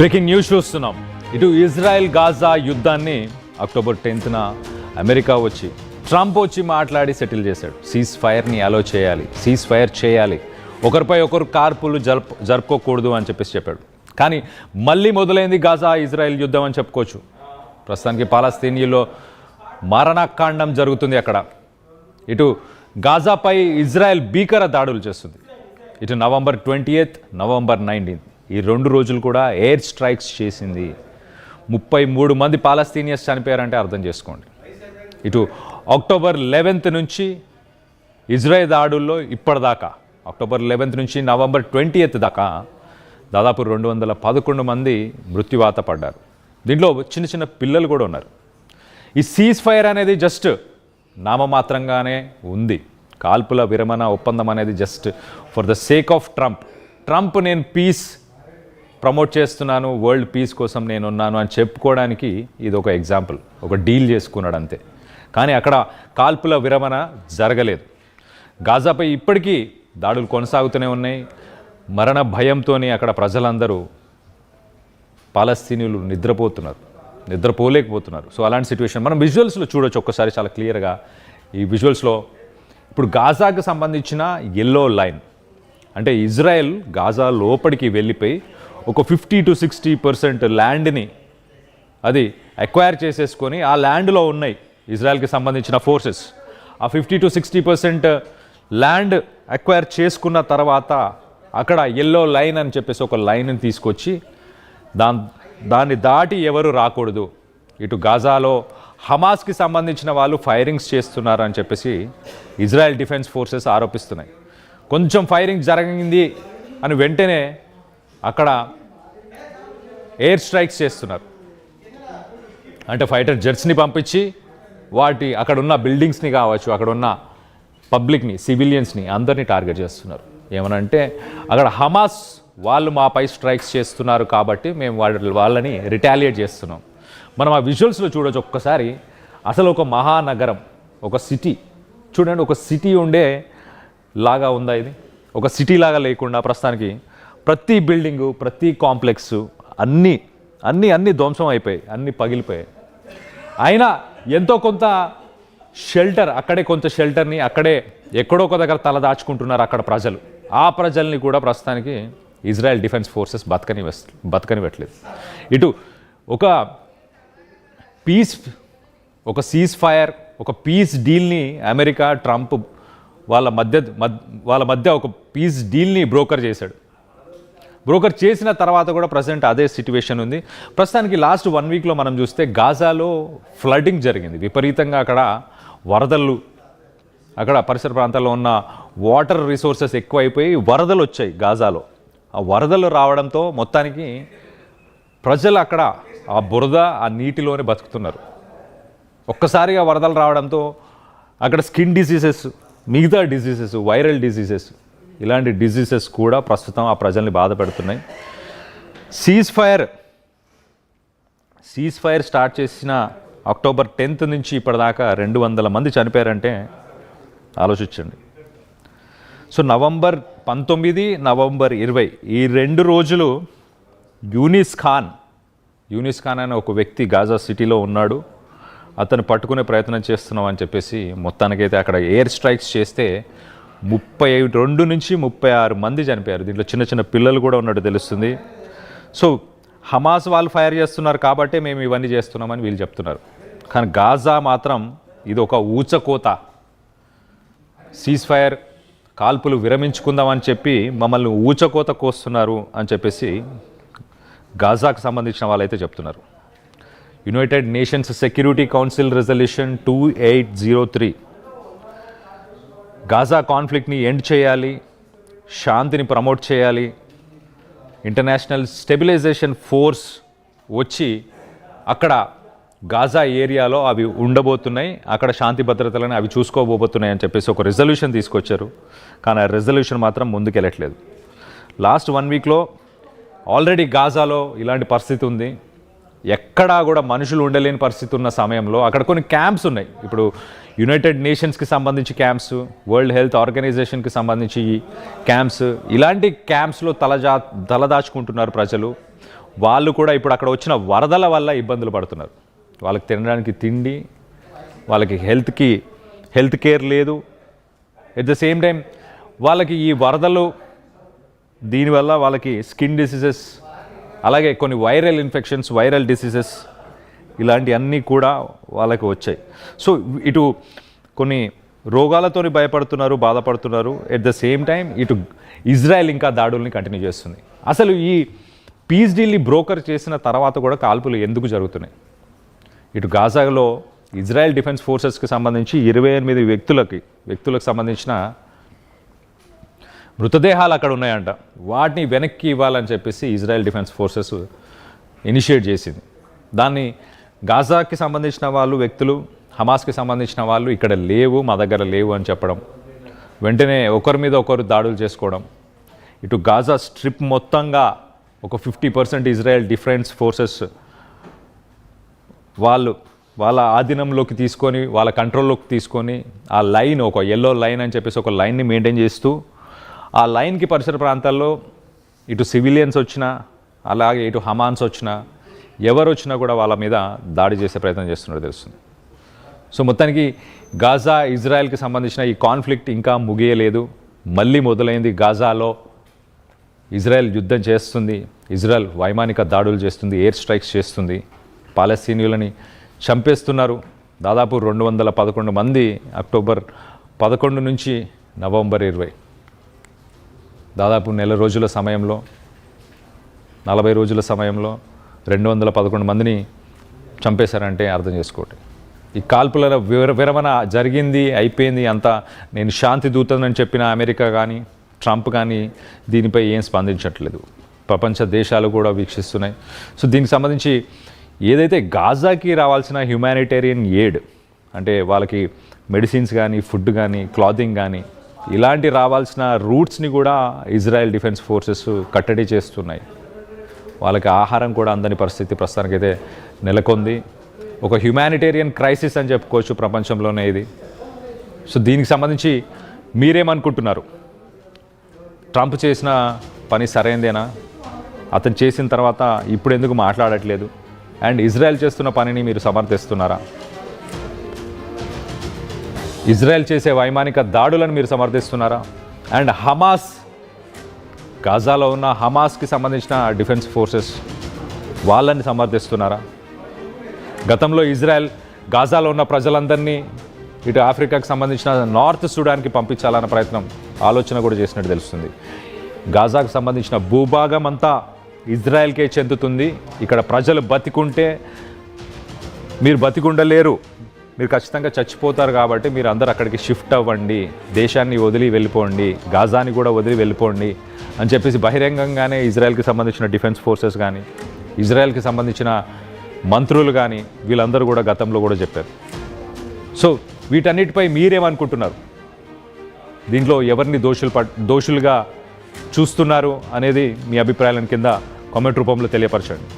Breaking news చూస్తున్నాం. ఇటు Israel Gaza యుద్ధాన్ని అక్టోబర్ 10న అమెరికా వచ్చి ట్రంప్ వచ్చి మాట్లాడి సెటిల్ చేశాడు. సీజ్ ఫైర్ని అలో చేయాలి, సీజ్ ఫైర్ చేయాలి, ఒకరిపై ఒకరు కార్పులు జరుపుకోకూడదు అని చెప్పాడు. కానీ మళ్ళీ మొదలైంది గాజా ఇజ్రాయెల్ యుద్ధం అని చెప్పుకోవచ్చు. ప్రస్తుతానికి పాలస్తీనియుల్లో మారణకాండం జరుగుతుంది. అక్కడ ఇటు గాజాపై ఇజ్రాయెల్ భీకర దాడులు చేస్తుంది. ఇటు నవంబర్ 20th, నవంబర్ 19th ఈ 2 రోజులు కూడా ఎయిర్ స్ట్రైక్స్ చేసింది. 33 మంది పాలస్తీనియన్స్ చనిపోయారంటే అర్థం చేసుకోండి. ఇటు అక్టోబర్ 11th నుంచి ఇజ్రాయెల్ దాడుల్లో ఇప్పటిదాకా అక్టోబర్ 11th నుంచి నవంబర్ 20th దాకా దాదాపు 211 మంది మృత్యువాత పడ్డారు. దీంట్లో చిన్న చిన్న పిల్లలు కూడా ఉన్నారు. ఈ సీజ్ ఫైర్ అనేది జస్ట్ నామమాత్రంగానే ఉంది. కాల్పుల విరమణ ఒప్పందం అనేది just for the sake of Trump నేను పీస్ ప్రమోట్ చేస్తున్నాను, వరల్డ్ పీస్ కోసం నేను ఉన్నాను అని చెప్పుకోవడానికి ఇది ఒక ఎగ్జాంపుల్, ఒక డీల్ చేసుకున్నాడు అంతే. కానీ అక్కడ కాల్పుల విరమణ జరగలేదు. గాజాపై ఇప్పటికీ దాడులు కొనసాగుతూనే ఉన్నాయి. మరణ భయంతో అక్కడ ప్రజలందరూ పాలస్తీనీయులు నిద్రపోలేకపోతున్నారు. సో అలాంటి సిచ్యువేషన్ మనం విజువల్స్లో చూడొచ్చు ఒక్కసారి చాలా క్లియర్గా. ఈ విజువల్స్లో ఇప్పుడు గాజాకు సంబంధించిన ఎల్లో లైన్ అంటే ఇజ్రాయెల్ గాజా లోపలికి వెళ్ళిపోయి ఒక 50 to 60% ల్యాండ్ని అది అక్వైర్ చేసేసుకొని ఆ ల్యాండ్లో ఉన్నాయి ఇజ్రాయెల్కి సంబంధించిన ఫోర్సెస్. ఆ 50 to 60% ల్యాండ్ అక్వైర్ చేసుకున్న తర్వాత అక్కడ ఎల్లో లైన్ అని చెప్పేసి ఒక లైన్ని తీసుకొచ్చి దాన్ని దాటి ఎవరు రాకూడదు. ఇటు గాజాలో హమాస్కి సంబంధించిన వాళ్ళు ఫైరింగ్స్ చేస్తున్నారు అని చెప్పేసి ఇజ్రాయెల్ డిఫెన్స్ ఫోర్సెస్ ఆరోపిస్తున్నాయి. కొంచెం ఫైరింగ్ జరిగింది అని వెంటనే అక్కడ ఎయిర్ స్ట్రైక్స్ చేస్తున్నారు. అంటే ఫైటర్ జెట్స్ని పంపించి అక్కడ ఉన్న బిల్డింగ్స్ని కావచ్చు, అక్కడ ఉన్న పబ్లిక్ని, సివిలియన్స్ని అందరినీ టార్గెట్ చేస్తున్నారు. ఏమనంటే అక్కడ హమాస్ వాళ్ళు మాపై స్ట్రైక్స్ చేస్తున్నారు కాబట్టి మేము వాళ్ళని రిటాలియేట్ చేస్తున్నాం. మనం ఆ విజువల్స్లో చూడొచ్చు ఒక్కసారి. అసలు ఒక మహానగరం, ఒక సిటీ చూడండి, ఒక సిటీ ఉండే లాగా ఉందా ఇది? ఒక సిటీ లాగా లేకుండా ప్రస్తుతానికి ప్రతి బిల్డింగు, ప్రతి కాంప్లెక్స్ అన్నీ ధ్వంసం అయిపోయాయి, అన్నీ పగిలిపోయాయి. అయినా ఎంతో కొంత షెల్టర్, అక్కడే కొంత షెల్టర్ని అక్కడే ఎక్కడో ఒక దగ్గర తలదాచుకుంటున్నారు అక్కడ ప్రజలు. ఆ ప్రజల్ని కూడా ప్రస్తుతానికి ఇజ్రాయెల్ డిఫెన్స్ ఫోర్సెస్ బతకనివ్వట్లేదు. ఇటు ఒక సీజ్ ఫైర్, ఒక పీస్ డీల్ని అమెరికా ట్రంప్ వాళ్ళ మధ్య ఒక పీస్ డీల్ని బ్రోకర్ చేసిన తర్వాత కూడా ప్రజెంట్ అదే సిచ్యువేషన్ ఉంది. ప్రస్తుతానికి లాస్ట్ 1 weekలో మనం చూస్తే గాజాలో ఫ్లడ్డింగ్ జరిగింది విపరీతంగా. అక్కడ వరదలు, అక్కడ పరిసర ప్రాంతాల్లో ఉన్న వాటర్ రిసోర్సెస్ ఎక్కువైపోయి వరదలు వచ్చాయి గాజాలో. ఆ వరదలు రావడంతో మొత్తానికి ప్రజలు అక్కడ ఆ బురద, ఆ నీటిలోనే బతుకుతున్నారు. ఒక్కసారిగా వరదలు రావడంతో అక్కడ స్కిన్ డిసీజెస్, మిగతా డిసీజెస్, వైరల్ డిసీజెస్, ఇలాంటి డిసీజెస్ కూడా ప్రస్తుతం ఆ ప్రజల్ని బాధ పెడుతున్నాయి. సీజ్ ఫైర్ స్టార్ట్ చేసిన అక్టోబర్ 10th నుంచి ఇప్పటిదాకా 200 మంది చనిపోయారంటే ఆలోచించండి. సో నవంబర్ 19, నవంబర్ 20 ఈ 2 రోజులు యూనిస్ ఖాన్ అనే ఒక వ్యక్తి గాజా సిటీలో ఉన్నాడు. అతను పట్టుకునే ప్రయత్నం చేస్తున్నాం అని చెప్పేసి మొత్తానికైతే అక్కడ ఎయిర్ స్ట్రైక్స్ చేస్తే 32 నుంచి 36 మంది చనిపోయారు. దీంట్లో చిన్న చిన్న పిల్లలు కూడా ఉన్నట్టు తెలుస్తుంది. సో హమాస్ వాళ్ళు ఫైర్ చేస్తున్నారు కాబట్టే మేము ఇవన్నీ చేస్తున్నామని వీళ్ళు చెప్తున్నారు. కానీ గాజా మాత్రం ఇది ఒక ఊచకోత. సీజ్ ఫైర్, కాల్పులు విరమించుకుందామని చెప్పి మమ్మల్ని ఊచకోత కోస్తున్నారు అని చెప్పేసి గాజాకు సంబంధించిన వాళ్ళైతే చెప్తున్నారు. United Nations Security Council resolution 2803 Gaza కాన్ఫ్లిక్ట్ని ఎండ్ చేయాలి, శాంతిని ప్రమోట్ చేయాలి, ఇంటర్నేషనల్ స్టెబిలైజేషన్ ఫోర్స్ వచ్చి అక్కడ గాజా ఏరియాలో అవి ఉండబోతున్నాయి, అక్కడ శాంతి భద్రతలను అవి చూసుకోబోతున్నాయి అని చెప్పేసి ఒక రెజల్యూషన్ తీసుకొచ్చారు. కానీ ఆ రెజల్యూషన్ మాత్రం ముందుకెళ్ళట్లేదు. లాస్ట్ 1 weekలో ఆల్రెడీ గాజాలో ఇలాంటి పరిస్థితి ఉంది. ఎక్కడా కూడా మనుషులు ఉండలేని పరిస్థితి ఉన్న సమయంలో అక్కడ కొన్ని క్యాంప్స్ ఉన్నాయి. ఇప్పుడు యునైటెడ్ నేషన్స్కి సంబంధించి క్యాంప్స్, వరల్డ్ హెల్త్ ఆర్గనైజేషన్కి సంబంధించి క్యాంప్స్, ఇలాంటి క్యాంప్స్లో తలదాచుకుంటున్నారు ప్రజలు. వాళ్ళు కూడా ఇప్పుడు అక్కడ వచ్చిన వరదల వల్ల ఇబ్బందులు పడుతున్నారు. వాళ్ళకి తినడానికి తిండి, వాళ్ళకి హెల్త్ కేర్ లేదు. ఎట్ ద సేమ్ టైం వాళ్ళకి ఈ వరదలు దీనివల్ల వాళ్ళకి స్కిన్ డిసీజెస్, అలాగే కొన్ని వైరల్ ఇన్ఫెక్షన్స్, వైరల్ డిసీజెస్ ఇలాంటివన్నీ కూడా వాళ్ళకి వచ్చాయి. సో ఇటు కొన్ని రోగాలతోని భయపడుతున్నారు, బాధపడుతున్నారు. ఎట్ ద సేమ్ టైం ఇటు ఇజ్రాయెల్ ఇంకా దాడుల్ని కంటిన్యూ చేస్తుంది. అసలు ఈ పీస్ డీల్ని బ్రోకర్ చేసిన తర్వాత కూడా కాల్పులు ఎందుకు జరుగుతున్నాయి? ఇటు గాజాలో ఇజ్రాయెల్ డిఫెన్స్ ఫోర్సెస్కి సంబంధించి 28 వ్యక్తులకు సంబంధించిన మృతదేహాలు అక్కడ ఉన్నాయంట. వాటిని వెనక్కి ఇవ్వాలని చెప్పేసి ఇజ్రాయెల్ డిఫెన్స్ ఫోర్సెస్ ఇనిషియేట్ చేసింది. దాన్ని గాజాకి సంబంధించిన వ్యక్తులు, హమాస్కి సంబంధించిన వాళ్ళు ఇక్కడ లేవు, మా దగ్గర లేవు అని చెప్పడం, వెంటనే ఒకరి మీద ఒకరు దాడులు చేసుకోవడం. ఇటు గాజా స్ట్రిప్ మొత్తంగా ఒక 50% ఇజ్రాయెల్ డిఫెన్స్ ఫోర్సెస్ వాళ్ళ ఆధీనంలోకి తీసుకొని, వాళ్ళ కంట్రోల్లోకి తీసుకొని, ఆ లైన్ ఒక ఎల్లో లైన్ అని చెప్పేసి ఒక లైన్ని మెయింటైన్ చేస్తూ, ఆ లైన్కి పరిసర ప్రాంతాల్లో ఇటు సివిలియన్స్ వచ్చినా, అలాగే ఇటు హమాన్స్ వచ్చినా, ఎవరు వచ్చినా కూడా వాళ్ళ మీద దాడి చేసే ప్రయత్నం చేస్తున్నట్టు తెలుస్తుంది. సో మొత్తానికి గాజా ఇజ్రాయెల్కి సంబంధించిన ఈ కాన్ఫ్లిక్ట్ ఇంకా ముగియలేదు. మళ్ళీ మొదలైంది. గాజాలో ఇజ్రాయెల్ యుద్ధం చేస్తుంది, ఇజ్రాయెల్ వైమానిక దాడులు చేస్తుంది, ఎయిర్ స్ట్రైక్స్ చేస్తుంది, పాలస్తీనియులని చంపేస్తున్నారు. దాదాపు 211 మంది అక్టోబర్ 11 నుంచి నవంబర్ 20, దాదాపు 4 రోజుల సమయంలో, 40 రోజుల సమయంలో 211 మందిని చంపేశారంటే అర్థం చేసుకోండి. ఈ కాల్పుల విరమణ జరిగింది, అయిపోయింది అంతా. నేను శాంతి దూతనని చెప్పిన అమెరికా కానీ, ట్రంప్ కానీ దీనిపై ఏం స్పందించట్లేదు. ప్రపంచ దేశాలు కూడా వీక్షిస్తున్నాయి. సో దీనికి సంబంధించి ఏదైతే గాజాకి రావాల్సిన హ్యుమానిటేరియన్ ఎయిడ్, అంటే వాళ్ళకి మెడిసిన్స్ కానీ, ఫుడ్ కానీ, క్లాతింగ్ కానీ, ఇలాంటి రావాల్సిన రూట్స్ని కూడా ఇజ్రాయెల్ డిఫెన్స్ ఫోర్సెస్ కట్టడి చేస్తున్నాయి. వాళ్ళకి ఆహారం కూడా అందని పరిస్థితి ప్రస్తుతానికైతే నెలకొంది. ఒక హ్యుమానిటేరియన్ క్రైసిస్ అని చెప్పుకోవచ్చు ప్రపంచంలోనే ఇది. సో దీనికి సంబంధించి మీరేమనుకుంటున్నారు? ట్రంప్ చేసిన పని సరైందేనా? అతను చేసిన తర్వాత ఇప్పుడు ఎందుకు మాట్లాడట్లేదు? అండ్ ఇజ్రాయెల్ చేస్తున్న పనిని మీరు సమర్థిస్తున్నారా? ఇజ్రాయెల్ చేసే వైమానిక దాడులను మీరు సమర్థిస్తున్నారా? అండ్ హమాస్, గాజాలో ఉన్న హమాస్కి సంబంధించిన డిఫెన్స్ ఫోర్సెస్ వాళ్ళని సమర్థిస్తున్నారా? గతంలో ఇజ్రాయెల్ గాజాలో ఉన్న ప్రజలందరినీ ఇటు ఆఫ్రికాకి సంబంధించిన నార్త్ సూడాన్కి పంపించాలన్న ఆలోచన కూడా చేసినట్టు తెలుస్తుంది. గాజాకు సంబంధించిన భూభాగం అంతా ఇజ్రాయెల్కే చెందుతుంది. ఇక్కడ ప్రజలు బతికుంటే మీరు బతికుండలేరు, మీరు ఖచ్చితంగా చచ్చిపోతారు. కాబట్టి మీరు అందరూ అక్కడికి షిఫ్ట్ అవ్వండి, దేశాన్ని వదిలి వెళ్ళిపోండి, గాజాని కూడా వదిలి వెళ్ళిపోండి అని చెప్పేసి బహిరంగంగానే ఇజ్రాయెల్కి సంబంధించిన డిఫెన్స్ ఫోర్సెస్ కానీ, ఇజ్రాయెల్కి సంబంధించిన మంత్రులు కానీ వీళ్ళందరూ కూడా గతంలో కూడా చెప్పారు. సో వీటన్నిటిపై మీరేమనుకుంటున్నారు? దీంట్లో ఎవరిని దోషులుగా చూస్తున్నారు అనేది మీ అభిప్రాయాలను కింద కామెంట్ రూపంలో తెలియపరచండి.